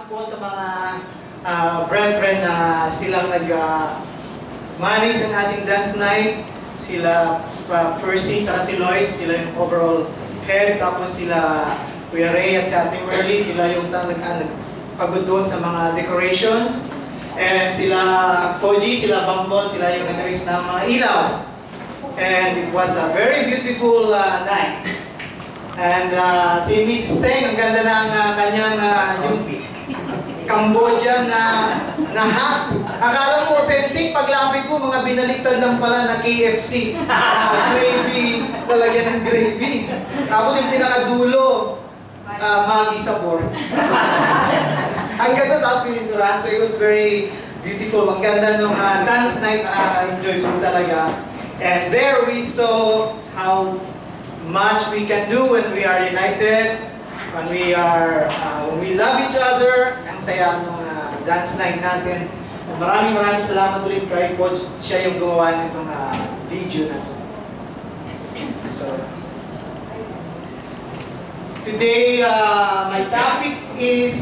po sa mga brethren na silang nag-manage ang ating dance night. Sila Percy at si Lois, sila yung overall head. Tapos sila Kuya Ray at si Ate Merly, sila yung nagpagod doon sa mga decorations. And sila Koji, sila Bambol, sila yung nag-ayos ng mga ilaw. And it was a very beautiful night. And si Mrs. Teng, ang ganda ng kanyang yung Cambodian na hat. Akala mo authentic, paglapit mo, mga binaliktad lang pala na KFC. Gravy, lalagyan ng gravy. Tapos yung pinakadulo, Maggi sabor. Ang ganda, tapos pininturahan. So it was very beautiful. Ang ganda ng dance night, enjoy ko talaga. And there we saw how much we can do when we are united, when we love each other. Ang saya ng dance night natin. Maraming salamat ulit kay Coach. Siya yung gumawa nitong video na to. So, today, my topic is,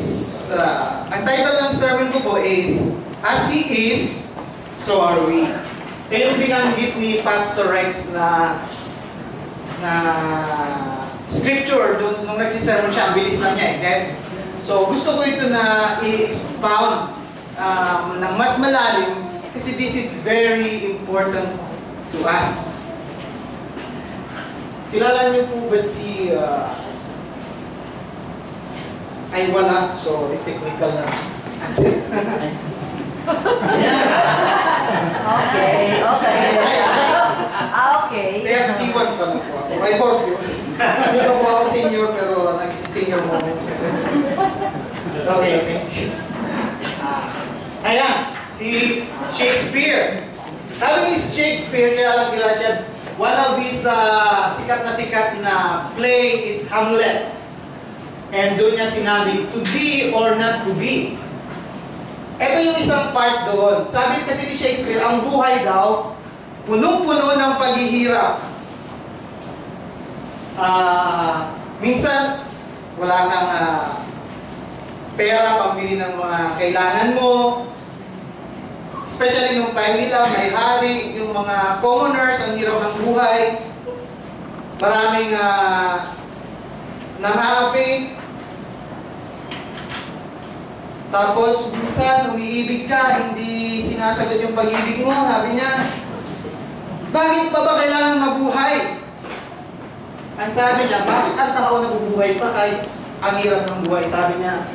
ang title ng sermon ko po is, As He Is, So Are We. Ito yung binanggit ni Pastor Rex na scripture doon nung nagsisermon siya, ang bilis lang niya eh. Okay? So gusto ko ito na i-expound ng mas malalim kasi this is very important to us. Kilala niyo po ba si ay wala, sorry, technical na. Ayan. Okay. 31 pa lang po ako. Ay, 41. Hindi pa po ako senior, pero nag-senior moments. Okay. Ayan, si Shakespeare. Sabi ni Shakespeare, kilala siya, one of his sikat na play is Hamlet. And doon niya sinabi, to be or not to be. Ito yung isang part doon. Sabi kasi ni Shakespeare, ang buhay daw, punong-puno ng paghihirap. Minsan, wala kang pera pambili ng mga kailangan mo. Especially nung time nila, may hari, yung mga commoners, ang hirap ng buhay. Maraming nangahapi. Tapos, minsan, umiibig ka, hindi sinasagot yung pag-ibig mo. Sabi niya, bakit pa ba kailangan mabuhay? Ang sabi niya, bakit ang tao nabubuhay pa kahit ang hirap ng buhay? Sabi niya,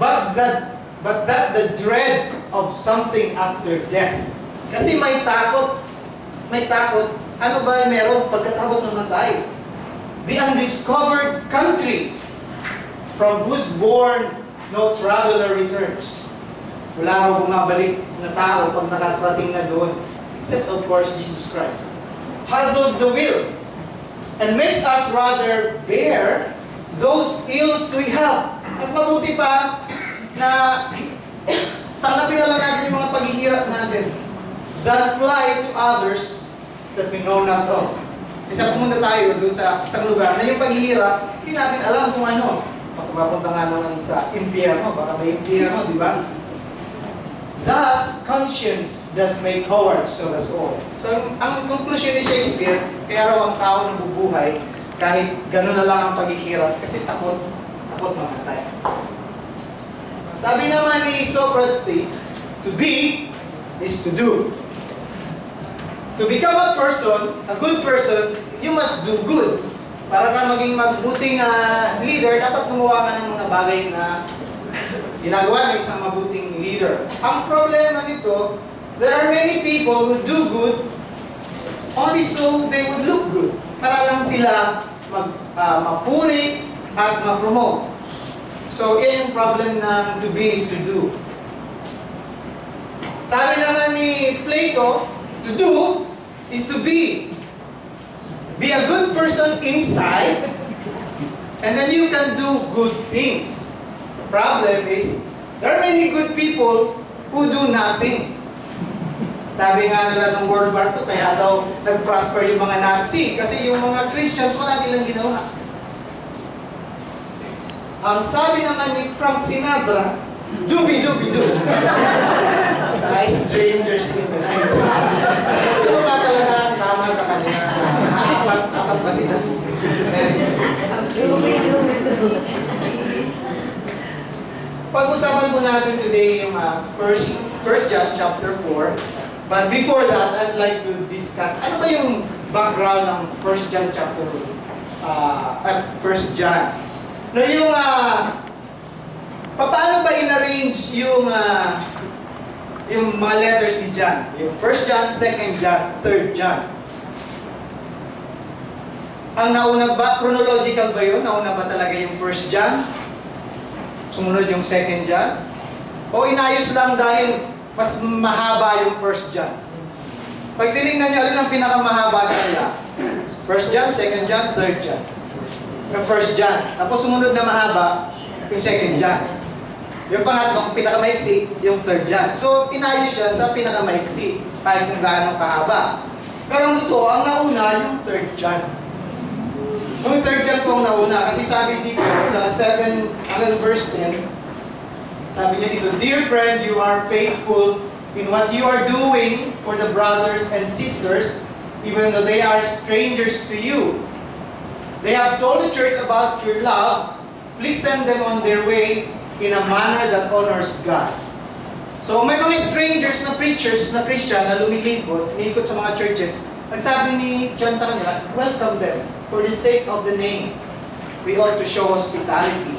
but that the dread of something after death. Kasi may takot. Ano ba meron pagkatapos mamatay? The undiscovered country from whose born no traveler returns. Wala akong bumabalik na tao pag nakarating na doon. Except of course, Jesus Christ. Puzzles the will and makes us rather bear those ills we have. Mas mabuti pa na tanggapin na lang natin yung mga paghihirap natin than fly to others that we know not of. Kasi pumunta tayo doon sa isang lugar na yung paghihirap, hindi natin alam kung ano. Mapunta nga naman sa impyerno, baka may impyerno, di ba? Thus, conscience does make cowards of us all. So, ang conclusion ni Shakespeare, kaya raw ang tao nabubuhay, kahit gano'n na lang ang paghihirap, kasi takot mamatay. Sabi naman ni Socrates, to be is to do. To become a good person, you must do good. Para ka maging mabuting leader, dapat gumawa ka ng mga bagay na ginagawa ng isang mabuting leader. Ang problema nito, there are many people who do good only so they would look good. Para lang sila mapuri at ma-promote. So, yan yung problem ng to be is to do. Sabi naman ni Plato, to do is to be. Be a good person inside, and then you can do good things. The problem is, there are many good people who do nothing. Sabi nga nila ng World War II, kaya daw nag-prosper yung mga Nazi, kasi yung mga Christians, wala nilang ginawa. Ang sabi naman ni Frank Sinatra, Dubi-dubi-du. Sa strangers in the night. Sino ba talaga ang tama sa kanila? Apat ba sila? Pag-usapan po natin today yung first John chapter 4. But before that, I'd like to discuss ano ba yung background ng 1 John chapter 1 John. No, yung paano ba in-arrange yung mga letters ni John? Yung 1 John, 2 John, 3 John. Ang nauna ba, chronological ba yun? Nauna ba talaga yung 1 John? Sumunod yung 2 John? O inayos lang dahil mas mahaba yung 1 John? Pag tinignan nyo, alin ang pinakamahaba sa kanila? 1 John, 2 John, 3 John. Yung 1 John. Tapos sumunod na mahaba, yung 2 John. Yung pangatlong pinakamaiksi, yung 3 John. So, inayos siya sa pinakamaiksi, kahit kung gaano kahaba. Pero ang totoo, ang nauna yung 3 John. Yung 3 John po ang nauna, kasi sabi dito sa 7 hanggang verse 10, sabi niya dito, "Dear friend, you are faithful in what you are doing for the brothers and sisters, even though they are strangers to you. They have told the church about your love. Please send them on their way in a manner that honors God." So may mga strangers na preachers na Christian na lumilipot, umiikot sa mga churches. Nagsabi ni John sa kanila, welcome them for the sake of the name. We ought to show hospitality.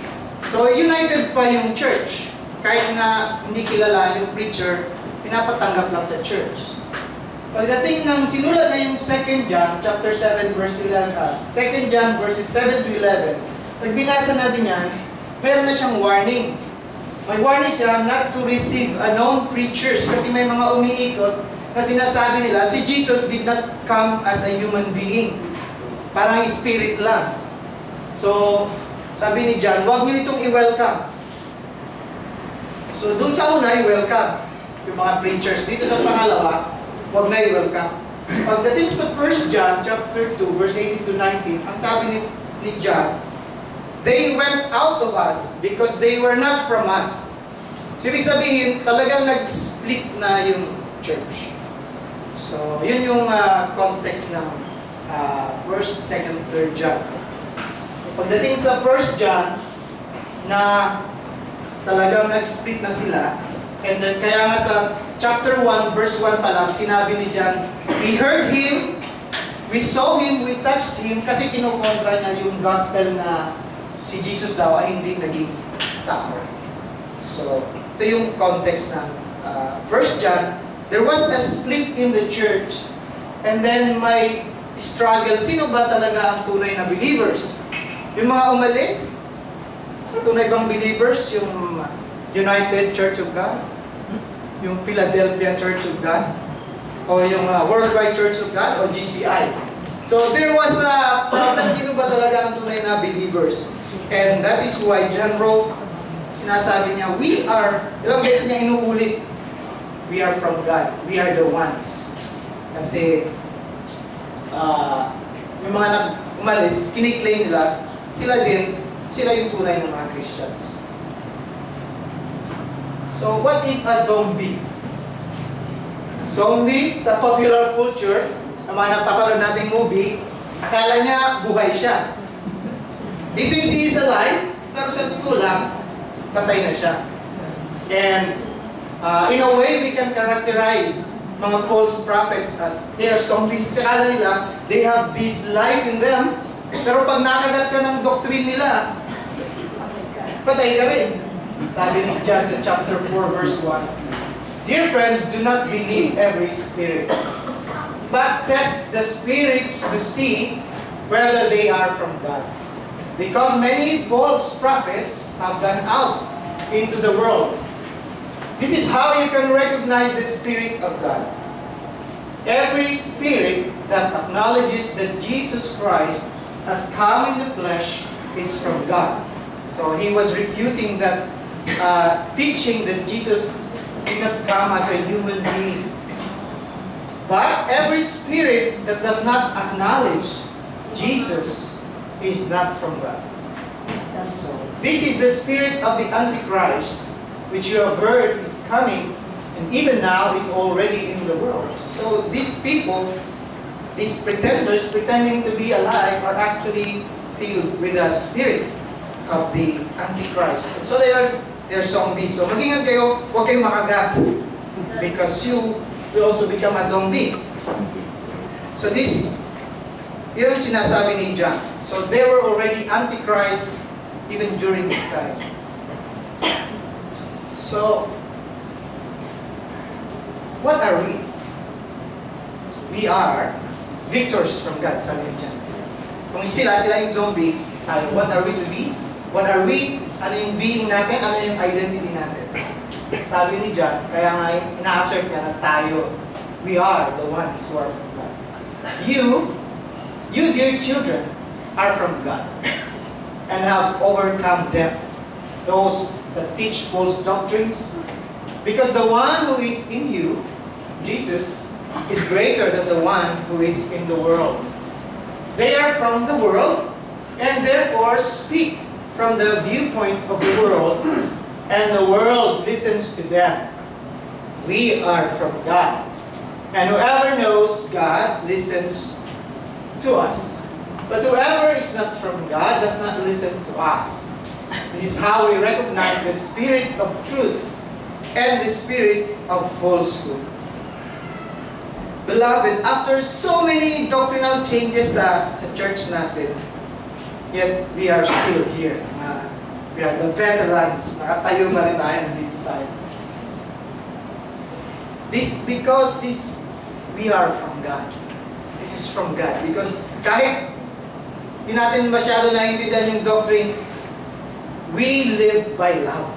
So united pa yung church. Kahit nga hindi kilala yung preacher, pinapatanggap lang sa church. Pagdating ng sinulat na yung 2 John, chapter 7, verse 11, 2 John verses 7 to 11, pag binasa natin yan, meron na siyang warning. May warning siya not to receive unknown preachers kasi may mga umiikot na sinasabi nila, si Jesus did not come as a human being. Parang spirit lang. So, sabi ni John, huwag niyo itong i-welcome. So, dun sa una, i-welcome yung mga preachers. Dito sa pangalawa, huwag na i-welcome. Pagdating sa 1 John, chapter 2, verse 18 to 19, ang sabi ni John, they went out of us because they were not from us. So, ibig sabihin, talagang nag-split na yung church. So, yun yung context ng 1st, 2nd, 3rd John. Pagdating sa 1 John, na talagang nag-split na sila, and then kaya nga sa chapter 1, verse 1 pa lang, sinabi ni John, we heard him, we saw him, we touched him, kasi kinukontra niya yung gospel na si Jesus daw ay hindi naging tao. So, ito yung context ng 1 John. There was a split in the church, and then may struggle. Sino ba talaga ang tunay na believers? Yung mga umalis? Tunay bang believers? Yung United Church of God? Yung Philadelphia Church of God? O yung Worldwide Church of God? O GCI? So there was a problem. Sino ba talaga ang tunay na believers? And that is why John wrote, sinasabi niya, we are, ilang beses niya inuulit, we are from God. We are the ones. Kasi yung mga nag-umalis, kiniklaim nila, sila yung tunay ng mga Christians. So, what is a zombie? A zombie, sa popular culture, na mga napapanood nating movie, akala niya buhay siya. He thinks he is alive, pero sa totoo lang, patay na siya. And in a way, we can characterize mga false prophets as they are zombies. Kasi akala nila, they have this life in them, pero pag nakagat ka ng doctrine nila, patay ka rin. Sabi ni John sa chapter 4, verse 1, dear friends, do not believe every spirit, but test the spirits to see whether they are from God. Because many false prophets have gone out into the world. This is how you can recognize the Spirit of God. Every spirit that acknowledges that Jesus Christ has come in the flesh is from God. So he was refuting that teaching that Jesus did not come as a human being. But every spirit that does not acknowledge Jesus is not from God. So this is the spirit of the Antichrist which you have heard is coming, and even now is already in the world. So these people, these pretenders pretending to be alive, are actually filled with the spirit of the Antichrist. So they're zombies. So mag-ingat kayo, huwag kayong makagat, because you will also become a zombie. So this, yun sinasabi ni John. So they were already Antichrists even during this time. So, what are we? We are victors from God, sabi ni John. Kung sila yung zombie, tayo, what are we to be? What are we? Ano yung being natin? Ano yung identity natin? Sabi ni John, kaya nga ina-assert niya na tayo, we are the ones who are from God. You dear children, are from God and have overcome them, those that teach false doctrines, because the one who is in you, Jesus, is greater than the one who is in the world. They are from the world and therefore speak from the viewpoint of the world, and the world listens to them. We are from God, and whoever knows God listens to us. But whoever is not from God does not listen to us. This is how we recognize the spirit of truth and the spirit of falsehood. Beloved, after so many doctrinal changes sa church natin, yet we are still here. We are the veterans. Nakatayo pa rin tayo, nandito tayo. Because we are from God. This is from God. Because kahit hindi natin masyado naiintindihan yung doctrine, we live by love.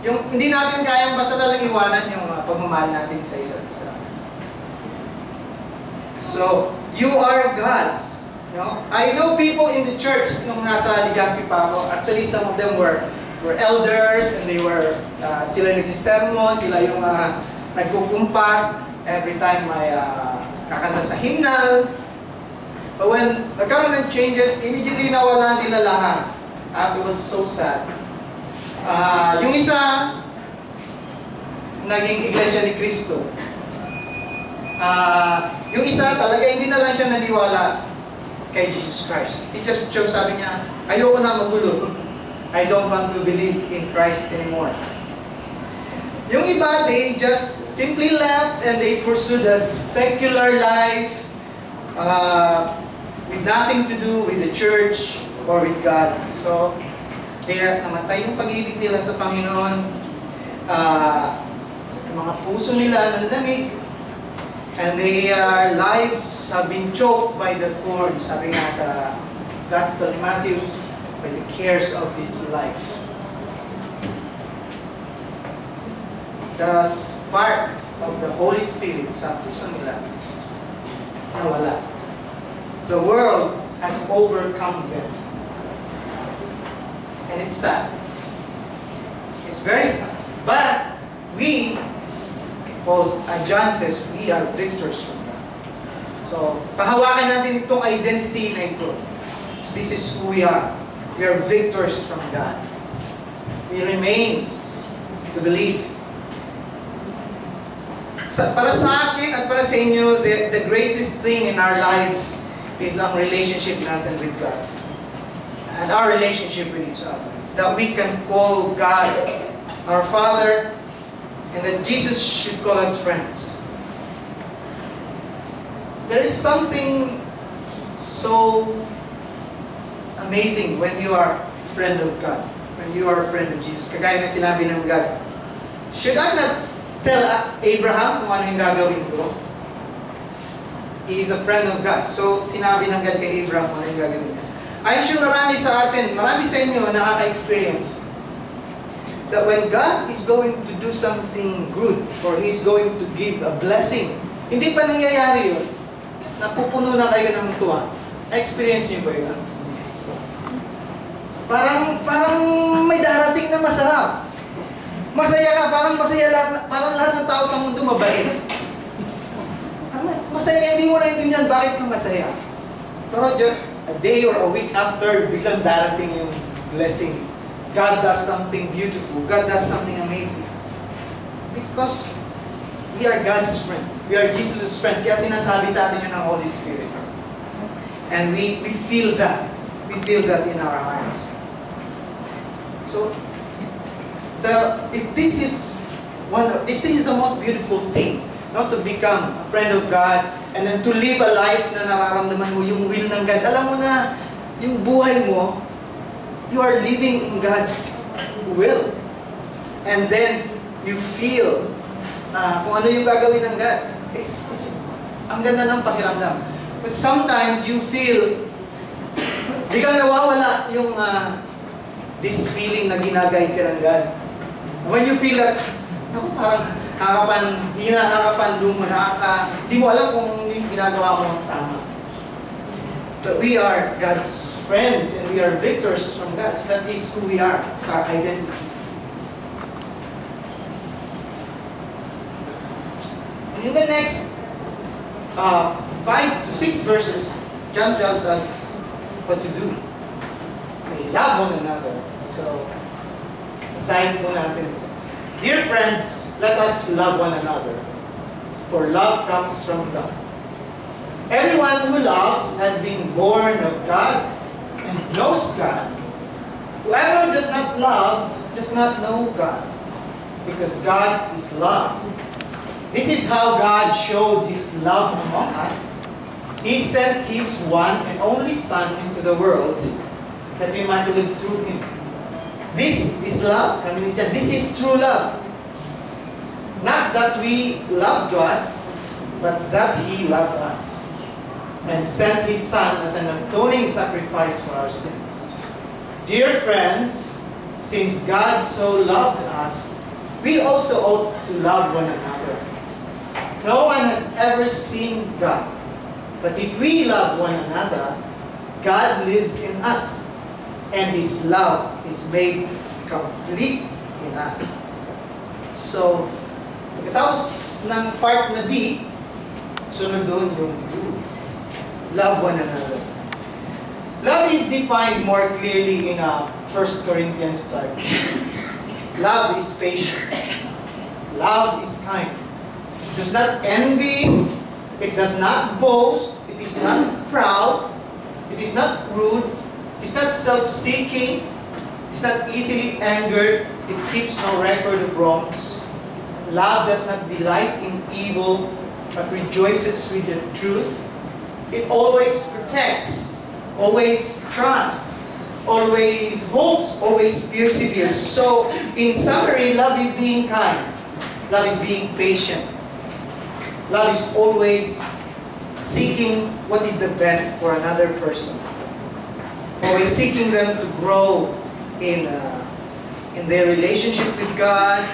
Yung hindi natin kayang basta nalang iwanan yung pagmamahal natin sa isa't isa. So, you are God's. You know? I know people in the church nung nasa Legazpi pa ako. Actually, some of them were elders, and they were sila nagsisermon, sila yung nagkukumpas every time may kakanta sa hymnal. But when nagkaroon ng changes, immediately nawala sila lahat. It was so sad. Yung isa, naging Iglesia ni Cristo. Yung isa talaga, hindi na lang siya naniwala kay Jesus Christ. He just chose, sabi niya, ayoko na magulo. I don't want to believe in Christ anymore. Yung iba, they just simply left and they pursued a secular life with nothing to do with the church or with God. So, namatay yung pag-ibig nila sa Panginoon. Yung mga puso nila nanlamig. And their lives have been choked by the thorns, sabi nga sa Gospel of Matthew, by the cares of this life. The spark of the Holy Spirit sa puso nila nawala. The world has overcome them. And it's sad. It's very sad. But we, John says, we are victors from God. So, pahawakan natin itong identity na ito. So, this is who we are. We are victors from God. We remain to believe. Para sa akin at para sa inyo, the greatest thing in our lives is ang relationship natin with God. And our relationship with each other. That we can call God our Father, and that Jesus should call us friends. There is something so amazing when you are a friend of God, when you are a friend of Jesus. Kagaya ng sinabi ng God, should I not tell Abraham kung ano yung gagawin ko? He is a friend of God. So, sinabi ng God kay Abraham kung ano yung gagawin niya. I'm sure marami sa atin, marami sa inyo nakaka-experience that when God is going to do something good or He's going to give a blessing, hindi pa nangyayari yun, napupuno na kayo ng tuwa. Experience niyo ba yun? Parang may darating na masarap. Masaya ka, parang masaya lahat, parang lahat ng tao sa mundo mabait. Masaya, hindi mo naintindihan bakit ka masaya. Pero a day or a week after, biglang darating yung blessing. God does something beautiful. God does something amazing. Because we are God's friend. We are Jesus' friends. Kaya sinasabi sa atin yun ng Holy Spirit. And we feel that. We feel that in our hearts. So, if this is the most beautiful thing, not to become a friend of God, and then to live a life na nararamdaman mo yung will ng God. Alam mo na, yung buhay mo, you are living in God's will. And then, you feel kung ano yung gagawin ng God. It's ang ganda ng pakiramdam. But sometimes, you feel, biglang nawawala yung this feeling na ginagay ka ng God. When you feel that, naku, parang nakakapanlumo, di mo alam kung yung ginagawa mo ang tama. But we are God's friends and we are victors from God. So that is who we are. It's our identity. And in the next 5 to 6 verses, John tells us what to do. We love one another. So, basahin po natin ito. Dear friends, let us love one another, for love comes from God. Everyone who loves has been born of God and knows God. Whoever does not love does not know God, because God is love. This is how God showed His love among us. He sent His one and only Son into the world that we might live through Him. This is love. This is true love. Not that we love God, but that He loved us and sent His Son as an atoning sacrifice for our sins. Dear friends, since God so loved us, we also ought to love one another. No one has ever seen God, but if we love one another, God lives in us, and His love is made complete in us. So, pagkatapos ng part na B, sunod doon yung do. Love one another. Love is defined more clearly in 1 Corinthians 13. Love is patient. Love is kind. It does not envy. It does not boast. It is not proud. It is not rude. It is not self-seeking. It is not easily angered. It keeps no record of wrongs. Love does not delight in evil, but rejoices with the truth. It always protects, always trusts, always hopes, always perseveres. So, in summary, love is being kind. Love is being patient. Love is always seeking what is the best for another person. Always seeking them to grow in their relationship with God.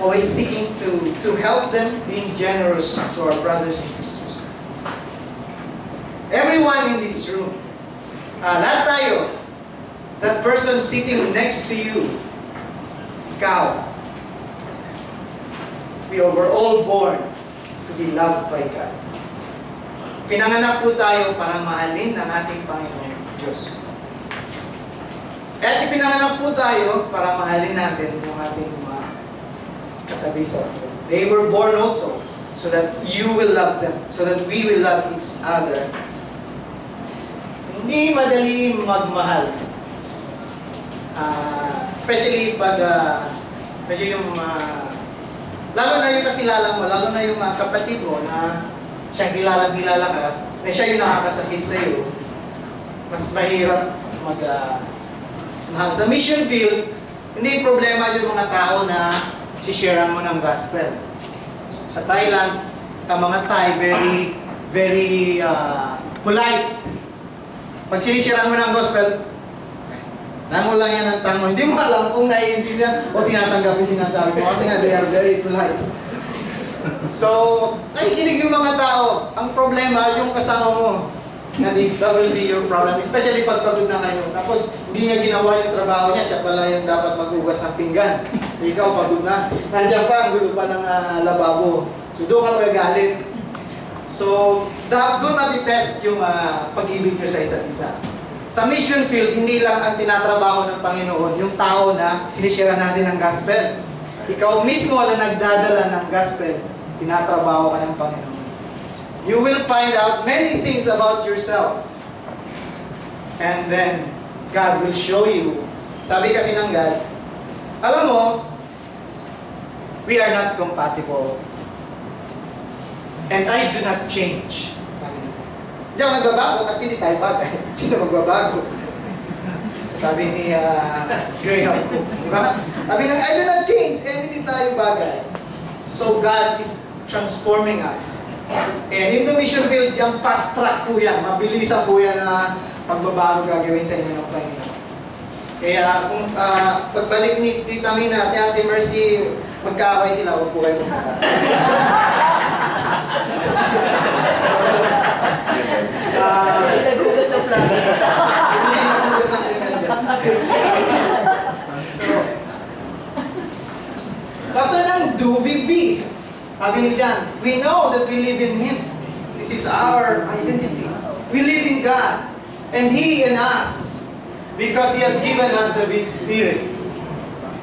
Always seeking to help them, being generous to our brothers and sisters. Everyone in this room, lahat tayo, that person sitting next to you, ikaw, we were all born to be loved by God. Pinanganak po tayo para mahalin ng ating Panginoon Diyos. At ipinanganak po tayo para mahalin natin yung ating mga katabi sa atin. They were born also so that you will love them, so that we will love each other. Hindi madali magmahal. Especially pag medyo yung lalo na yung kakilala mo, lalo na yung kapatid mo na siyang kilala ka, na siya yung nakakasakit sa iyo, mas mahirap mahal. Sa mission field, hindi problema yung mga tao na sisharean mo ng gospel. Sa Thailand, ang mga Thai, very polite. Pag sinisharean mo ng gospel, tango lang yan ang tango. Hindi mo alam kung naiintindihan o tinatanggap yung sinasabi mo. Kasi nga, they are very polite. So, nakikinig yung mga tao. Ang problema, yung kasama mo. That will be your problem. Especially pag pagod na kayo. Tapos, hindi niya ginawa yung trabaho niya. Siya pala yung dapat maghugas ng pinggan. Ikaw, pagod na. Nandiyan pa, ang gulo pa ng lababo. So, doon ka magagalit. So, doon matitest yung pag-ibig niyo sa isa't isa. Sa mission field, hindi lang ang tinatrabaho ng Panginoon, yung tao na sinishare natin ng gospel. ikaw mismo na nagdadala ng gospel, tinatrabaho ka ng Panginoon. You will find out many things about yourself. And then, God will show you. Sabi kasi ng God, alam mo, we are not compatible. And I do not change. Hindi ako nagbabago at hindi tayo bagay. Sino magbabago? Sabi ni Graham Cook, di ba? Sabi ng, I do not change and hindi tayo bagay. So God is transforming us. And in the mission field, yung fast track po yan. Mabilisan po yan na pagbabago gagawin sa inyo ng Panginoon. Kaya kung pagbalik ni Tita Mina at Ate Mercy, magkaaway sila, huwag po kayo magkakaaway. Nagugas ng plan. Hindi nagugas ng plan dyan. So after ng do, we be. Sabi ni John, we know that we live in Him. This is our identity. We live in God. And He in us. Because He has given us of His Spirit.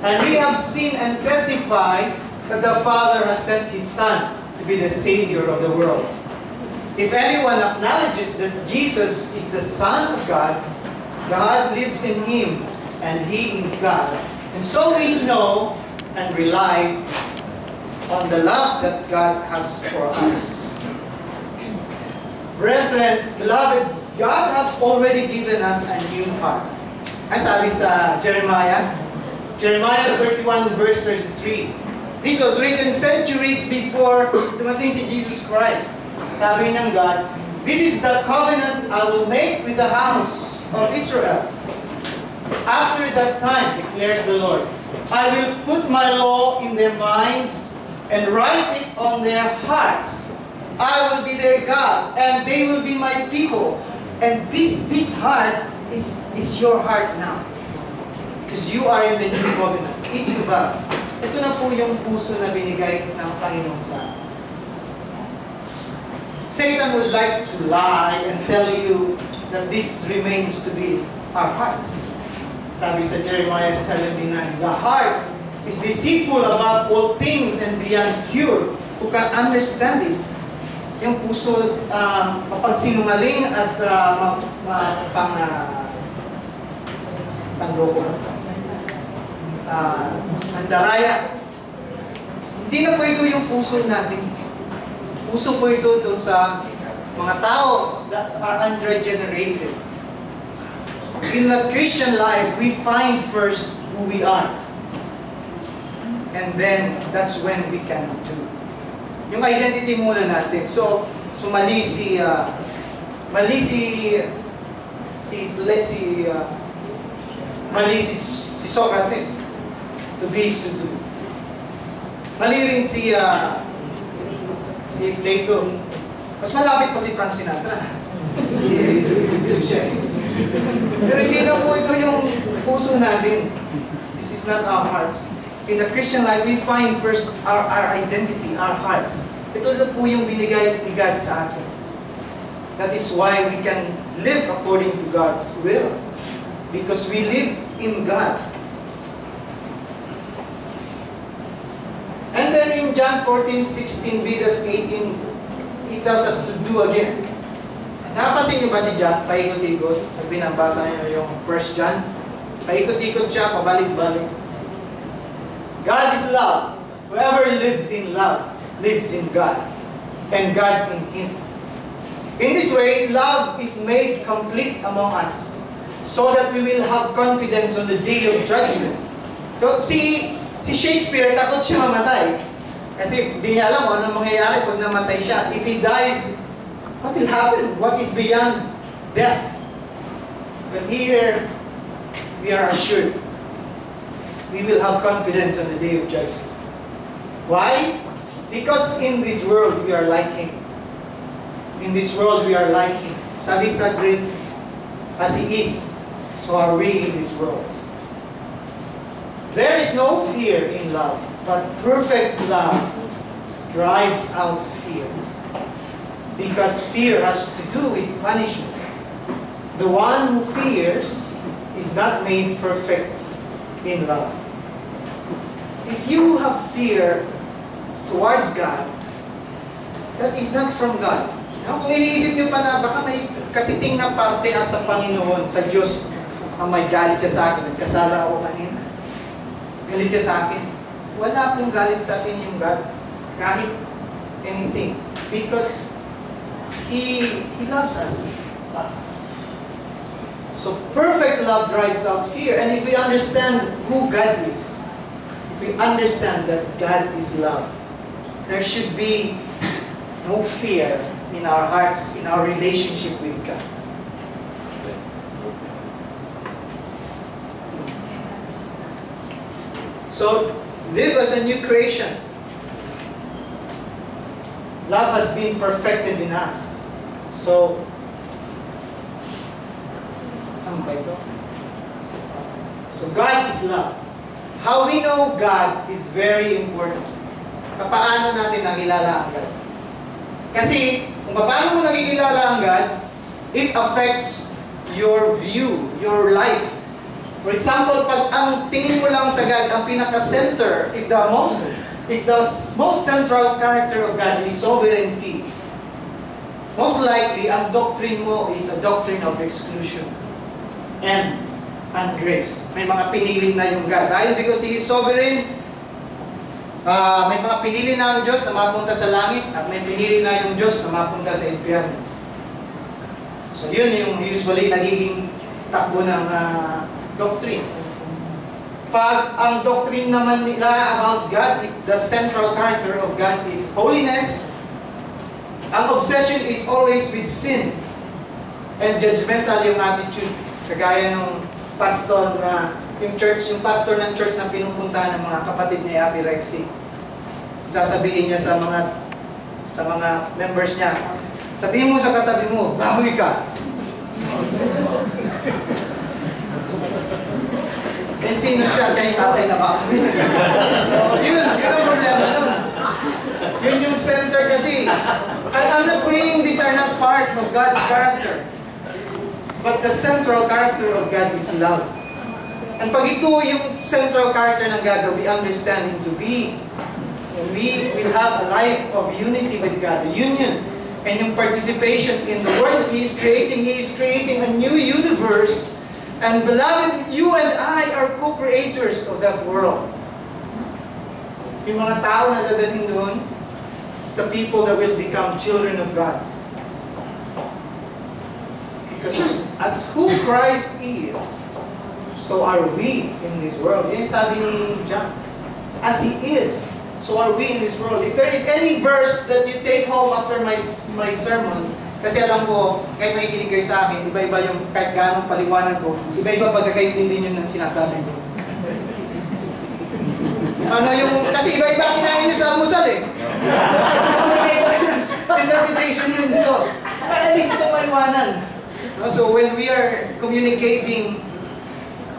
And we have seen and testified that the Father has sent His Son to be the Savior of the world. If anyone acknowledges that Jesus is the Son of God, God lives in Him, and He in God. And so we know and rely on the love that God has for us. Brethren, beloved, God has already given us a new heart. Ay sabi sa Jeremiah 31 verse 33. This was written centuries before dumating si Jesus Christ. Sabi ng God, this is the covenant I will make with the house of Israel. After that time, declares the Lord, I will put my law in their minds and write it on their hearts. I will be their God, and they will be my people. And this heart is your heart now. Because you are in the new covenant. Each of us. Ito na po yung puso na binigay ng Panginoon sa atin. Satan would like to lie and tell you that this remains to be our hearts. Sabi sa Jeremiah 79, the heart is deceitful above all things and beyond cure. Who can understand it? Yung puso mapagsinungaling at panloko. Andaraya. Hindi na po ito yung puso natin. Puso po ito doon sa mga tao that are unregenerated. In the Christian life, we find first who we are. And then, that's when we can do. Yung identity muna natin. So mali si Socrates. To be is to do. Mali rin si Plato. Mas malapit pa si Frank Sinatra. Pero hindi na po ito yung puso natin. This is not our hearts. In the Christian life, we find first our identity, our hearts. Ito na po yung binigay ni God sa atin. That is why we can live according to God's will. Because we live in God. And then in John 14:16, Vidas 18, it tells us to do again. Napansin niyo ba si John? Paikot-ikot. Pag binabasa niyo yung 1 John, paikot-ikot siya, pabalik-balik. God is love. Whoever lives in love, lives in God. And God in Him. In this way, love is made complete among us. So that we will have confidence on the day of judgment. So, si Shakespeare, takot siya mamatay. Kasi di niya alam kung anong mangyayari pag namatay siya. If he dies, what will happen? What is beyond death? But here, we are assured. We will have confidence on the day of judgment. Why? Because in this world, we are like Him. In this world, we are like Him. Sabi sa Greek, as He is, so are we in this world. There is no fear in love, but perfect love drives out fear. Because fear has to do with punishment. The one who fears is not made perfect in love. if you have fear towards God, that is not from God. Kung iniisip nyo pa na baka may katiting na parte sa Panginoon, sa Diyos, may galit siya sa akin, nagkasala ako kanina. Galit siya sa akin. Wala pong galit sa atin yung God. Kahit anything. Because He loves us. So perfect love drives out fear. And if we understand who God is, if we understand that God is love, there should be no fear in our hearts, in our relationship with God. So, live as a new creation. Love has been perfected in us. So, ano ba ito? So, God is love. How we know God is very important. Paano natin nakilala ang God? Kasi, kung paano mo nakikilala ang God, it affects your view, your life. For example, pag ang tingin mo lang sa God, ang pinaka-center, if the most central character of God is sovereignty, most likely, ang doctrine mo is a doctrine of exclusion and grace. May mga pinili na yung God. Dahil because He is sovereign, may mga pinili na ang Diyos na mapunta sa langit at may pinili na yung Diyos na mapunta sa impyerno. So yun yung usually nagiging takbo ng doctrine. Pag ang doctrine naman nila about God, the central character of God is holiness, ang obsession is always with sin and judgmental yung attitude. Kagaya ng pastor na yung pastor ng church na pinupuntahan ng mga kapatid ni Ate Rexy. Sasabihin niya sa mga members niya, sabihin mo sa katabi mo, baboy ka. Eh, sino siya? Siya yung tatay na baboy. So, yun ang problema nun. Yun yung center kasi. I'm not saying these are not part of God's character. But the central character of God is love. And pag ito yung central character ng God that we understand Him to be, we will have a life of unity with God, union, and yung participation in the world that He is creating. He is creating a new universe. And beloved, you and I are co-creators of that world. Yung mga tao na dadating doon, the people that will become children of God. Because as who Christ is, so are we in this world. Yan yung sabi ni John. As He is, so are we in this world. If there is any verse that you take home after my sermon, kasi alam ko, kahit nakikinig kayo sa akin, iba-iba yung kahit gano'ng paliwanag ko, iba-iba pagkakaintindi nyo ng sinasabi ko. Kasi iba-iba kinain nyo sa almusal eh. Iba-iba interpretation nyo dito. Kaya at least ito maliwanan. So when we are communicating,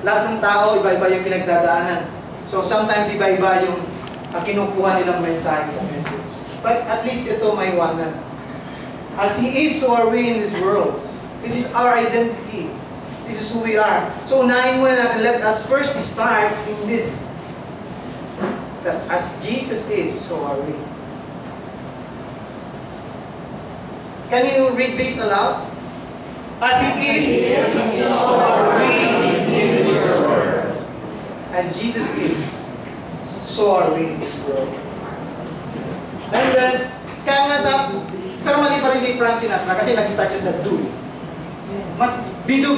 lahat ng tao, iba-iba yung pinagdadaanan. So sometimes iba-iba yung kinukuha nilang mensahe sa message. But at least ito maiwanan. As He is, so are we in this world. This is our identity. This is who we are. So unahin muna natin, let us first start in this. That as Jesus is, so are we. Can you read this aloud? As He is, so are we in this world. As Jesus is, so are we in this world. And then, kaya nga pero mali pa rin si Frank Sinatra kasi nag-start siya sa do. Mas bidu.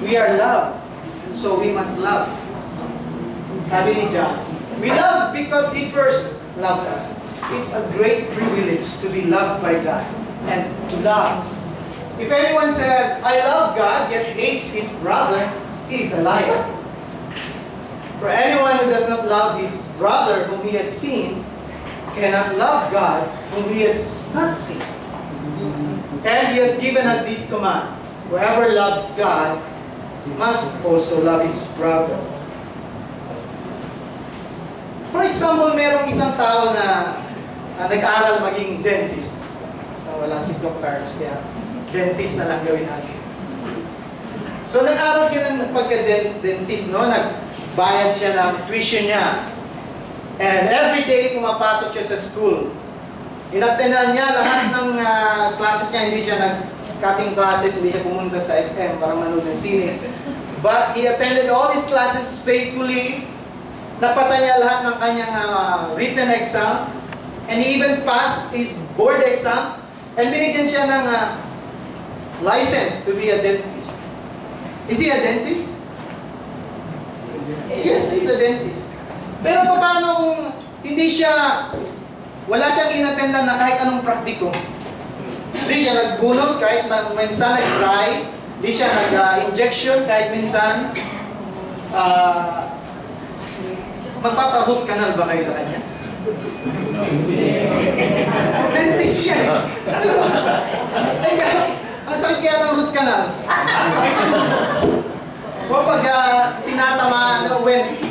We are loved, so we must love. Sabi ni John, we love because He first loved us. It's a great privilege to be loved by God and to love. If anyone says, I love God, yet hates his brother, he is a liar. For anyone who does not love his brother whom he has seen, cannot love God whom He has not seen. And He has given us this command: whoever loves God must also love his brother. For example, merong isang tao na nag-aral maging dentist. Wala si Doc Carlos, kaya dentist na lang gawin natin. So nag-aral siya ng pagka-dentist, no? Bayad siya ng tuition niya. And every day, pumapasok siya sa school. Inattenan niya lahat ng classes niya. Hindi siya nag-cutting classes, hindi siya pumunta sa SM para manood ng sine. But he attended all his classes faithfully. Napasa niya lahat ng kanyang written exam. And he even passed his board exam. And binigyan siya ng license to be a dentist. Is he a dentist? Yes, he's a dentist. Pero paano kung wala siyang inattendan na kahit anong praktiko? Hindi siya nagbunot kahit minsan nag-try. Hindi siya nag-injection kahit minsan. Magpaparoot canal ba kayo sa kanya? Dentist siya. Diba? Ang sakit kaya ng root canal. Kapag tinatamaan,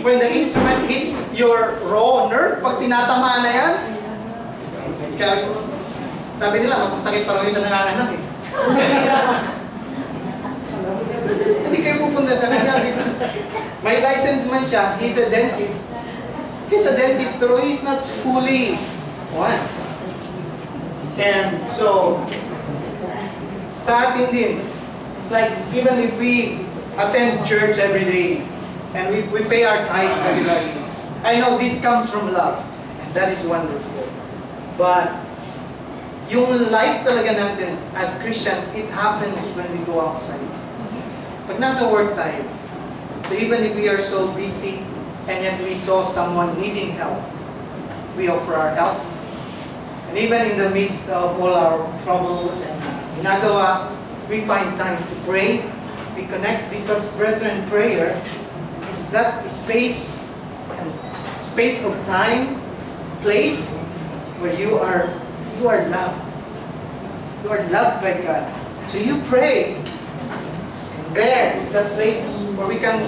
when the instrument hits your raw nerve, pag tinatamaan na yan, sabi nila, mas masakit pa rin sa nanganganak eh. Hindi kayo pupunta sa kanya because may license man siya, he's a dentist. He's a dentist pero he's not fully one. And so, sa atin din, it's like even if we attend church every day and we pay our tithes regularly, I know this comes from love and that is wonderful. But yung life talaga natin as Christians, it happens when we go outside. Pag nasa work tayo, so even if we are so busy and yet we saw someone needing help, we offer our help. And even in the midst of all our troubles and ginagawa, we find time to pray, we connect because brethren, prayer is that space of time, place where you are loved. You are loved by God. So you pray. And there is that place where we can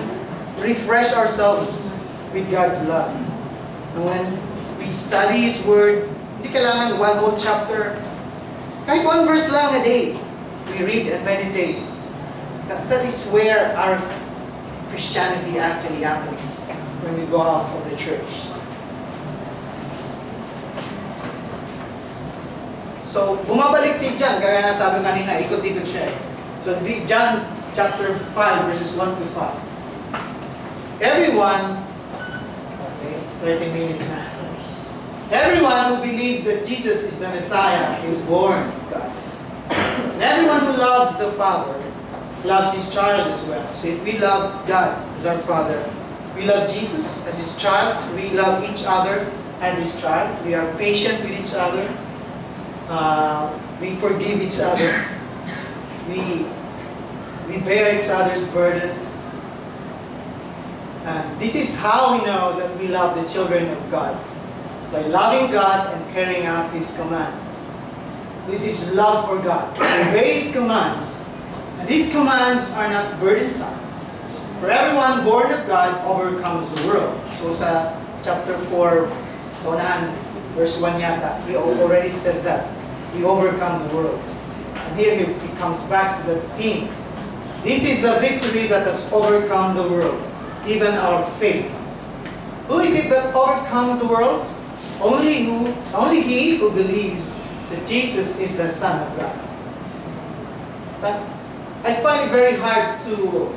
refresh ourselves with God's love. And when we study His Word, hindi kailangan one whole chapter. Kahit one verse lang a day, we read and meditate. That is where our Christianity actually happens when we go out of the church. So, bumabalik si John, kaya na sabi kanina, ikot-ikot siya. So, John chapter 5, verses 1 to 5. Everyone, okay, 30 minutes na. Everyone who believes that Jesus is the Messiah is born of God. And everyone who loves the Father loves His child as well. So if we love God as our Father, we love Jesus as His child, we love each other as His child, we are patient with each other, we forgive each other, we bear each other's burdens. And this is how we know that we love the children of God. By loving God and carrying out His commands. This is love for God. Obey His commands. And these commands are not burdensome. For everyone born of God overcomes the world. So sa chapter 4, sa unahan, verse 1 yata, he already says that. We overcome the world. And here he comes back to the theme. This is the victory that has overcome the world, even our faith. Who is it that overcomes the world? Only he who believes that Jesus is the Son of God. But I find it very hard to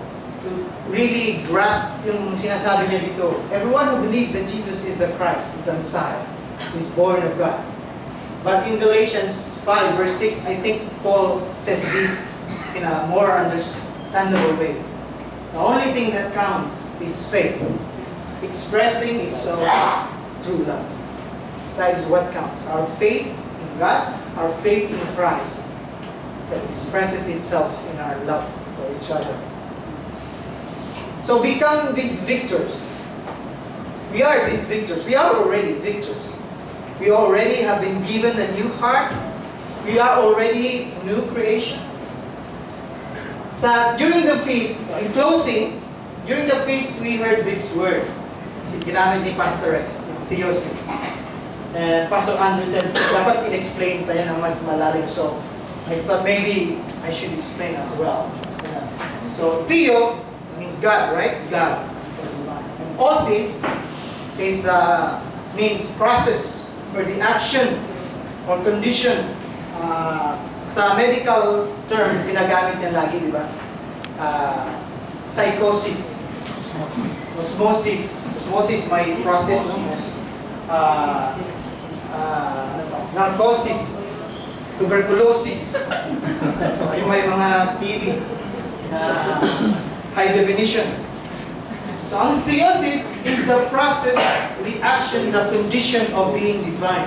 really grasp yung sinasabi niya dito. Everyone who believes that Jesus is the Christ, is the Messiah, is born of God. But in Galatians 5 verse 6, I think Paul says this in a more understandable way. The only thing that counts is faith, expressing itself through love. That is what counts. Our faith in God, our faith in Christ, that expresses itself in our love for each other. So become these victors. We are these victors. We are already victors. We already have been given a new heart. We are already new creation. During the feast, in closing, during the feast we heard this word. Ginamit ni Pastor Rex, theosis. And Pastor Andrew said, dapat in-explain pa yan ng mas malalim. So, I thought maybe I should explain as well. So, theo means God, right? God. And Osis is means process or the action or condition. Sa medical term, ginagamit yan lagi, di ba? Psychosis. Osmosis. Osmosis may process. No? Narcosis. Tuberculosis. So, yung may mga TB. High definition. So, ang theosis is the process, the action, the condition of being divine,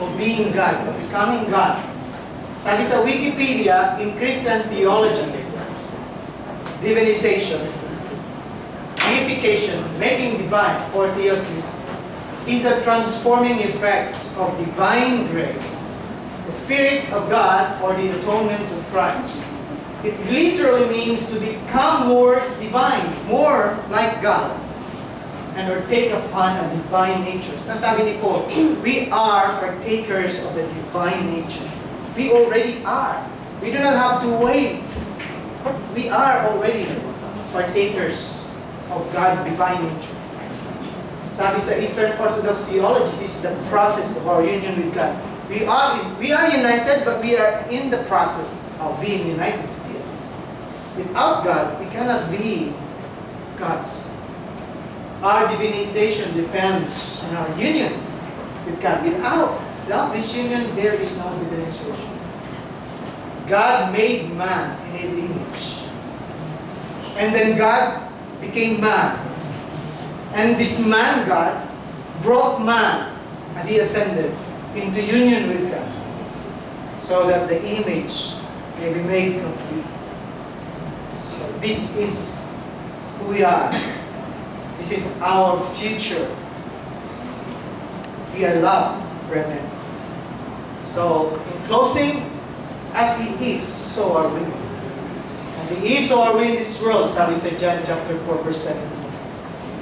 of being God, of becoming God. Sabi sa Wikipedia, in Christian theology, divinization, deification, making divine, or theosis, is a transforming effect of divine grace, the Spirit of God, or the atonement of Christ. It literally means to become more divine, more like God, and or take upon a divine nature. Sabi ni Paul, we are partakers of the divine nature. We already are. We do not have to wait. We are already partakers of God's divine nature. Sabi sa Eastern Orthodox theology, this is the process of our union with God. We are united, but we are in the process of being united still. Without God, we cannot be God's. Our divinization depends on our union with God. Without this union, there is no divinization. God made man in His image. And then God became man. And this man, God, brought man, as he ascended, into union with God, so that the image may be made complete. So this is who we are. This is our future. We are loved, present. So, in closing, as He is, so are we. As He is, so are we in this world, sabi sa John chapter 4, verse 17.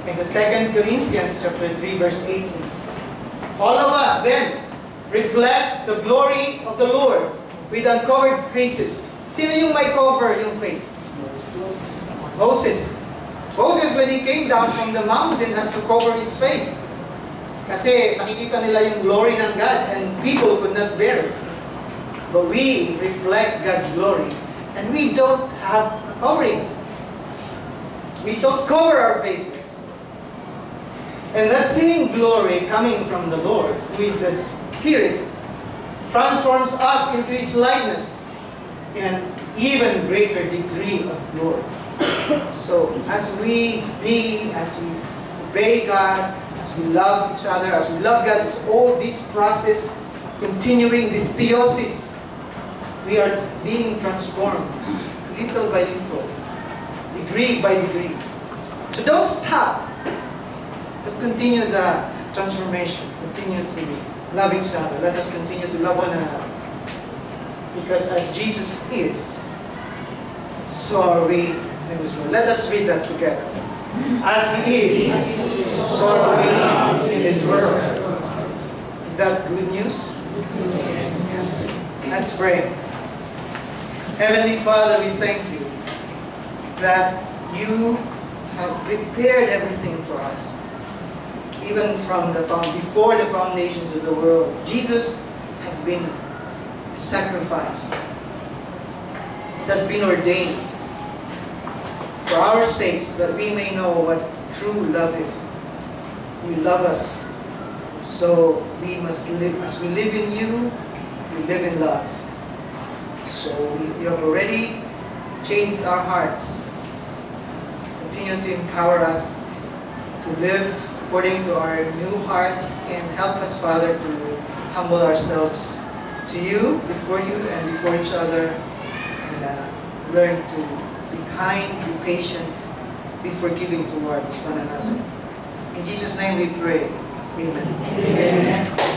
In the 2 Corinthians chapter 3, verse 18. All of us then reflect the glory of the Lord with uncovered faces. Sino yung may cover yung face? Moses. Moses, when he came down from the mountain, had to cover his face. Kasi nakikita nila yung glory ng God and people could not bear it. But we reflect God's glory and we don't have a covering. We don't cover our faces. And that same glory coming from the Lord, who is the Spirit, transforms us into His likeness in an even greater degree of glory. So, as we obey God, as we love each other, as we love God, it's all this process, continuing this theosis. We are being transformed, little by little, degree by degree. So don't stop, but continue the transformation. Continue to love each other. Let us continue to love one another. Because as Jesus is, so are we in this world. Let us read that together. As He is, so are we in this world. Is that good news? Yes. Let's pray. Heavenly Father, we thank You that You have prepared everything for us. Even from before the foundations of the world, Jesus has been sacrificed. It has been ordained for our sakes, that we may know what true love is. You love us, so we must live. As we live in You, we live in love. So You have already changed our hearts. Continue to empower us to live according to our new hearts, and help us, Father, to humble ourselves to You, before You, and before each other, and learn to be kind, be patient, be forgiving towards one another. In Jesus' name we pray. Amen. Amen.